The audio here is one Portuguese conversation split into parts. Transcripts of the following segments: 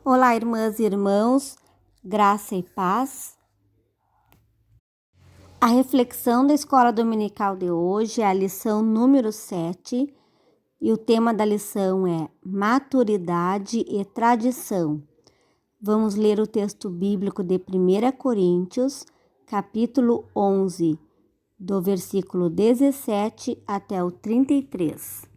Olá, irmãs e irmãos, graça e paz. A reflexão da escola dominical de hoje é a lição número 7 e o tema da lição é maturidade e tradição. Vamos ler o texto bíblico de 1 Coríntios, capítulo 11, do versículo 17 até o 33.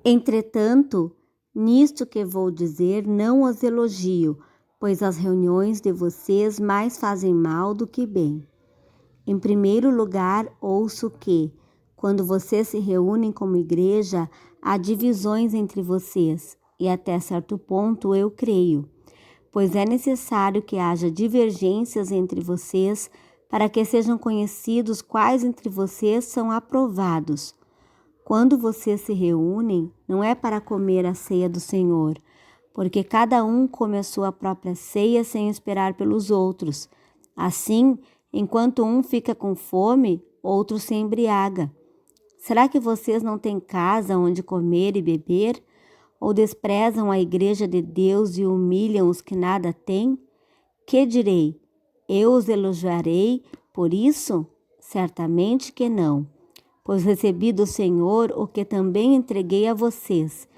Entretanto, nisto que vou dizer não os elogio, pois as reuniões de vocês mais fazem mal do que bem. Em primeiro lugar, ouço que, quando vocês se reúnem como igreja, há divisões entre vocês, e até certo ponto eu creio, pois é necessário que haja divergências entre vocês para que sejam conhecidos quais entre vocês são aprovados. Quando vocês se reúnem, não é para comer a ceia do Senhor, porque cada um come a sua própria ceia sem esperar pelos outros. Assim, enquanto um fica com fome, outro se embriaga. Será que vocês não têm casa onde comer e beber? Ou desprezam a igreja de Deus e humilham os que nada têm? Que direi? Eu os elogiarei por isso? Certamente que não. Pois recebi do Senhor o que também entreguei a vocês,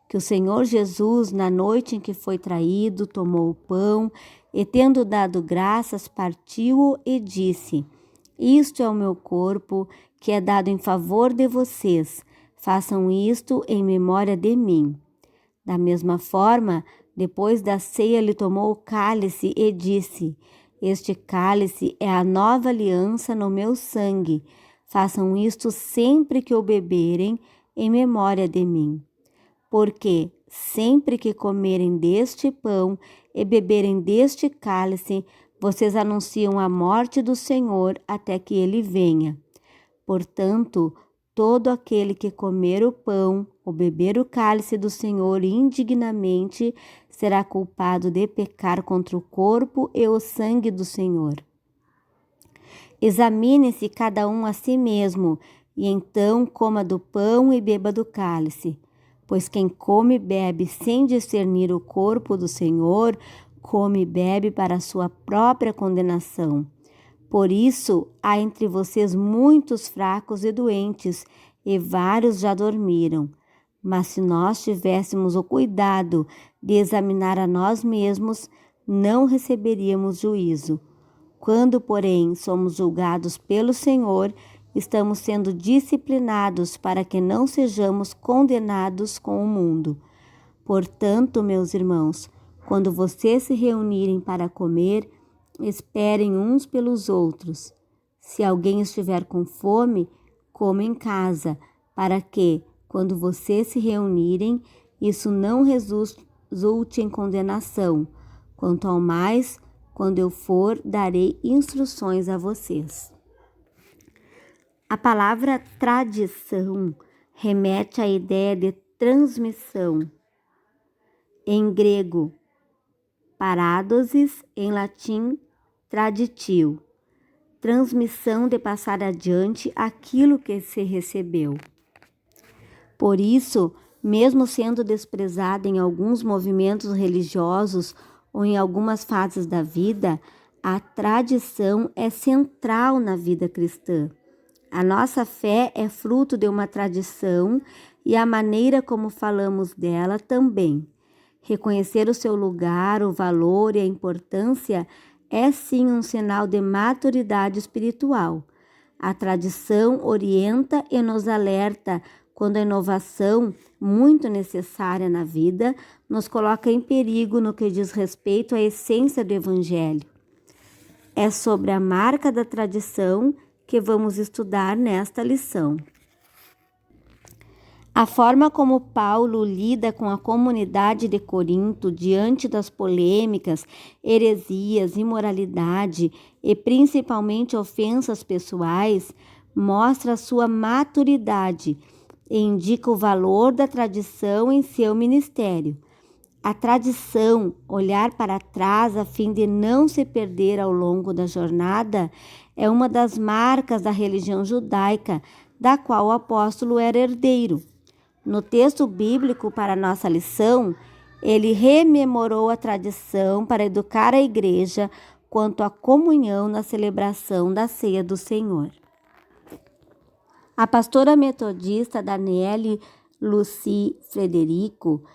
que o Senhor Jesus, na noite em que foi traído, tomou o pão e, tendo dado graças, partiu-o e disse: Isto é o meu corpo, que é dado em favor de vocês. Façam isto em memória de mim. Da mesma forma, depois da ceia, ele tomou o cálice e disse: Este cálice é a nova aliança no meu sangue. Façam isto sempre que o beberem, em memória de mim. Porque sempre que comerem deste pão e beberem deste cálice, vocês anunciam a morte do Senhor até que ele venha. Portanto, todo aquele que comer o pão ou beber o cálice do Senhor indignamente será culpado de pecar contra o corpo e o sangue do Senhor. Examine-se cada um a si mesmo, e então coma do pão e beba do cálice. Pois quem come e bebe sem discernir o corpo do Senhor, come e bebe para a sua própria condenação. Por isso, há entre vocês muitos fracos e doentes, e vários já dormiram. Mas se nós tivéssemos o cuidado de examinar a nós mesmos, não receberíamos juízo. Quando, porém, somos julgados pelo Senhor, estamos sendo disciplinados para que não sejamos condenados com o mundo. Portanto, meus irmãos, quando vocês se reunirem para comer, esperem uns pelos outros. Se alguém estiver com fome, coma em casa, para que, quando vocês se reunirem, isso não resulte em condenação. Quanto ao mais, quando eu for, darei instruções a vocês. A palavra tradição remete à ideia de transmissão. Em grego, paradosis, em latim, traditio. Transmissão de passar adiante aquilo que se recebeu. Por isso, mesmo sendo desprezada em alguns movimentos religiosos ou em algumas fases da vida, a tradição é central na vida cristã. A nossa fé é fruto de uma tradição e a maneira como falamos dela também. Reconhecer o seu lugar, o valor e a importância é sim um sinal de maturidade espiritual. A tradição orienta e nos alerta quando a inovação, muito necessária na vida, nos coloca em perigo no que diz respeito à essência do Evangelho. É sobre a marca da tradição que vamos estudar nesta lição. A forma como Paulo lida com a comunidade de Corinto diante das polêmicas, heresias, imoralidade e principalmente ofensas pessoais mostra a sua maturidade e indica o valor da tradição em seu ministério. A tradição, olhar para trás a fim de não se perder ao longo da jornada, é uma das marcas da religião judaica, da qual o apóstolo era herdeiro. No texto bíblico para nossa lição, ele rememorou a tradição para educar a igreja quanto à comunhão na celebração da ceia do Senhor. A pastora metodista Daniele Lucy Frederico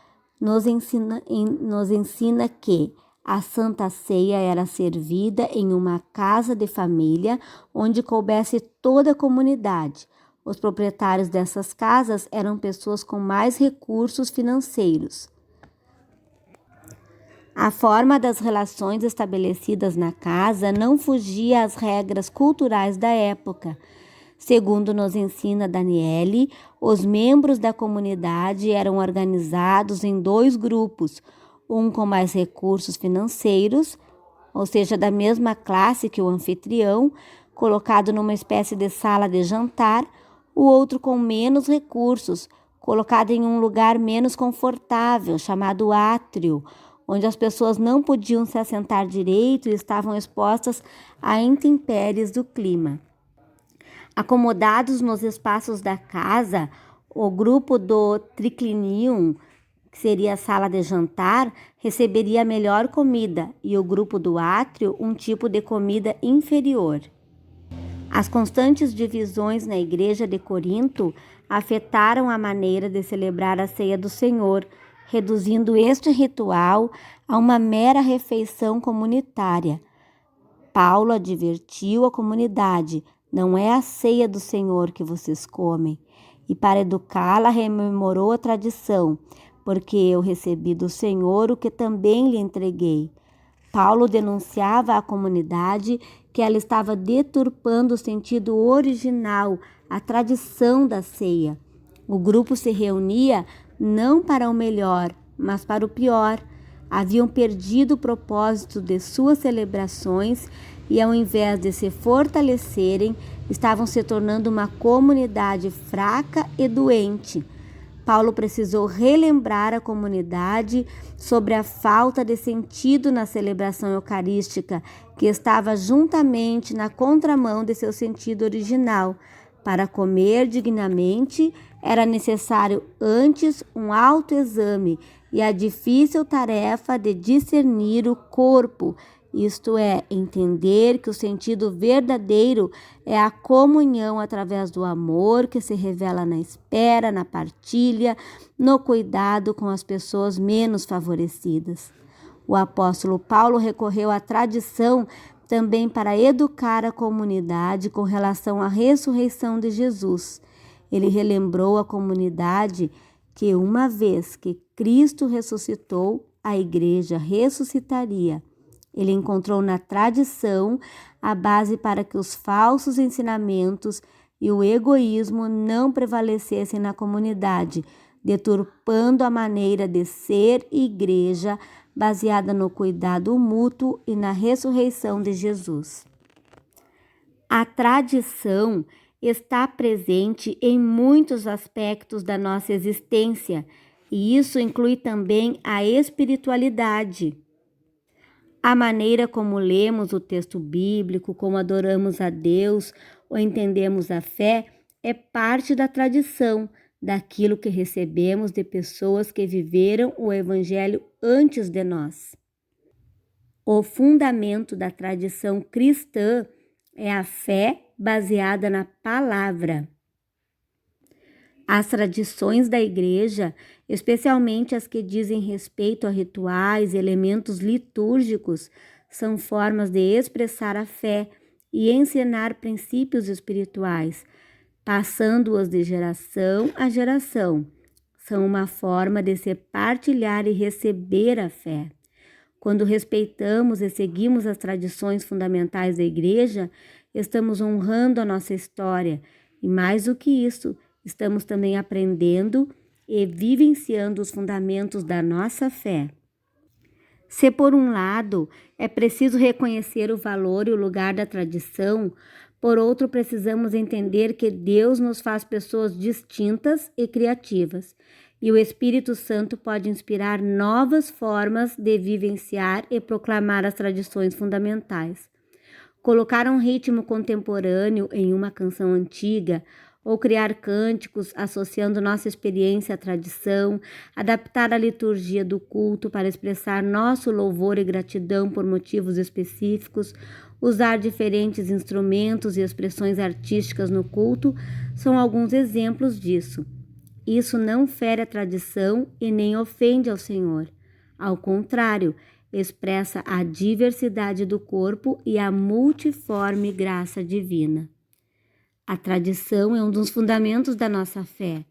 nos ensina que a Santa Ceia era servida em uma casa de família onde coubesse toda a comunidade. Os proprietários dessas casas eram pessoas com mais recursos financeiros. A forma das relações estabelecidas na casa não fugia às regras culturais da época. Segundo nos ensina Daniele, os membros da comunidade eram organizados em 2 grupos, um com mais recursos financeiros, ou seja, da mesma classe que o anfitrião, colocado numa espécie de sala de jantar, o outro com menos recursos, colocado em um lugar menos confortável, chamado átrio, onde as pessoas não podiam se assentar direito e estavam expostas a intempéries do clima. Acomodados nos espaços da casa, o grupo do triclinium, que seria a sala de jantar, receberia a melhor comida e o grupo do átrio um tipo de comida inferior. As constantes divisões na igreja de Corinto afetaram a maneira de celebrar a ceia do Senhor, reduzindo este ritual a uma mera refeição comunitária. Paulo advertiu a comunidade: não é a ceia do Senhor que vocês comem. E para educá-la, rememorou a tradição, porque eu recebi do Senhor o que também lhe entreguei. Paulo denunciava à comunidade que ela estava deturpando o sentido original, a tradição da ceia. O grupo se reunia não para o melhor, mas para o pior. Haviam perdido o propósito de suas celebrações e, ao invés de se fortalecerem, estavam se tornando uma comunidade fraca e doente. Paulo precisou relembrar a comunidade sobre a falta de sentido na celebração eucarística, que estava juntamente na contramão de seu sentido original. Para comer dignamente, era necessário antes um autoexame e a difícil tarefa de discernir o corpo, isto é, entender que o sentido verdadeiro é a comunhão através do amor que se revela na espera, na partilha, no cuidado com as pessoas menos favorecidas. O apóstolo Paulo recorreu à tradição também para educar a comunidade com relação à ressurreição de Jesus. Ele relembrou à comunidade que uma vez que Cristo ressuscitou, a igreja ressuscitaria. Ele encontrou na tradição a base para que os falsos ensinamentos e o egoísmo não prevalecessem na comunidade, deturpando a maneira de ser igreja baseada no cuidado mútuo e na ressurreição de Jesus. A tradição está presente em muitos aspectos da nossa existência, e isso inclui também a espiritualidade. A maneira como lemos o texto bíblico, como adoramos a Deus ou entendemos a fé, é parte da tradição, daquilo que recebemos de pessoas que viveram o Evangelho antes de nós. O fundamento da tradição cristã é a fé baseada na palavra. As tradições da igreja, especialmente as que dizem respeito a rituais e elementos litúrgicos, são formas de expressar a fé e ensinar princípios espirituais, passando-os de geração a geração. São uma forma de se partilhar e receber a fé. Quando respeitamos e seguimos as tradições fundamentais da igreja, estamos honrando a nossa história e, mais do que isso, estamos também aprendendo e vivenciando os fundamentos da nossa fé. Se, por um lado, é preciso reconhecer o valor e o lugar da tradição, por outro, precisamos entender que Deus nos faz pessoas distintas e criativas, e o Espírito Santo pode inspirar novas formas de vivenciar e proclamar as tradições fundamentais. Colocar um ritmo contemporâneo em uma canção antiga ou criar cânticos associando nossa experiência à tradição, adaptar a liturgia do culto para expressar nosso louvor e gratidão por motivos específicos, usar diferentes instrumentos e expressões artísticas no culto são alguns exemplos disso. Isso não fere a tradição e nem ofende ao Senhor. Ao contrário, expressa a diversidade do corpo e a multiforme graça divina. A tradição é um dos fundamentos da nossa fé.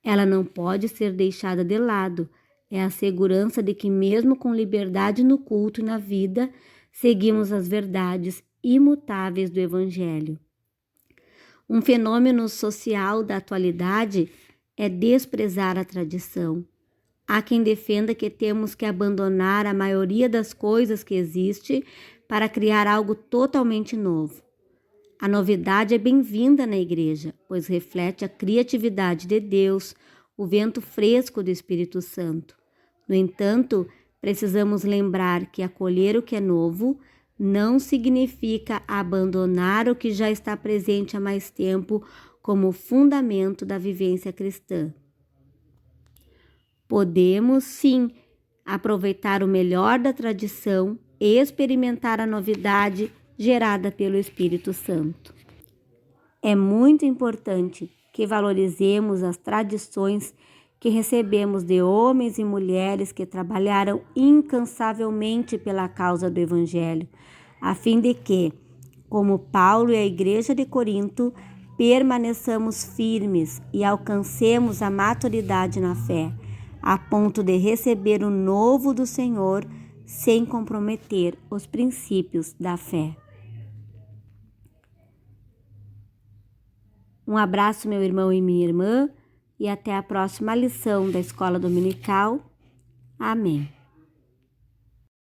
Ela não pode ser deixada de lado. É a segurança de que, mesmo com liberdade no culto e na vida, seguimos as verdades imutáveis do Evangelho. Um fenômeno social da atualidade é desprezar a tradição. Há quem defenda que temos que abandonar a maioria das coisas que existe para criar algo totalmente novo. A novidade é bem-vinda na igreja, pois reflete a criatividade de Deus, o vento fresco do Espírito Santo. No entanto, precisamos lembrar que acolher o que é novo não significa abandonar o que já está presente há mais tempo como fundamento da vivência cristã. Podemos, sim, aproveitar o melhor da tradição e experimentar a novidade gerada pelo Espírito Santo. É muito importante que valorizemos as tradições que recebemos de homens e mulheres que trabalharam incansavelmente pela causa do Evangelho, a fim de que, como Paulo e a Igreja de Corinto, permaneçamos firmes e alcancemos a maturidade na fé, a ponto de receber o novo do Senhor sem comprometer os princípios da fé. Um abraço, meu irmão e minha irmã, e até a próxima lição da Escola Dominical. Amém.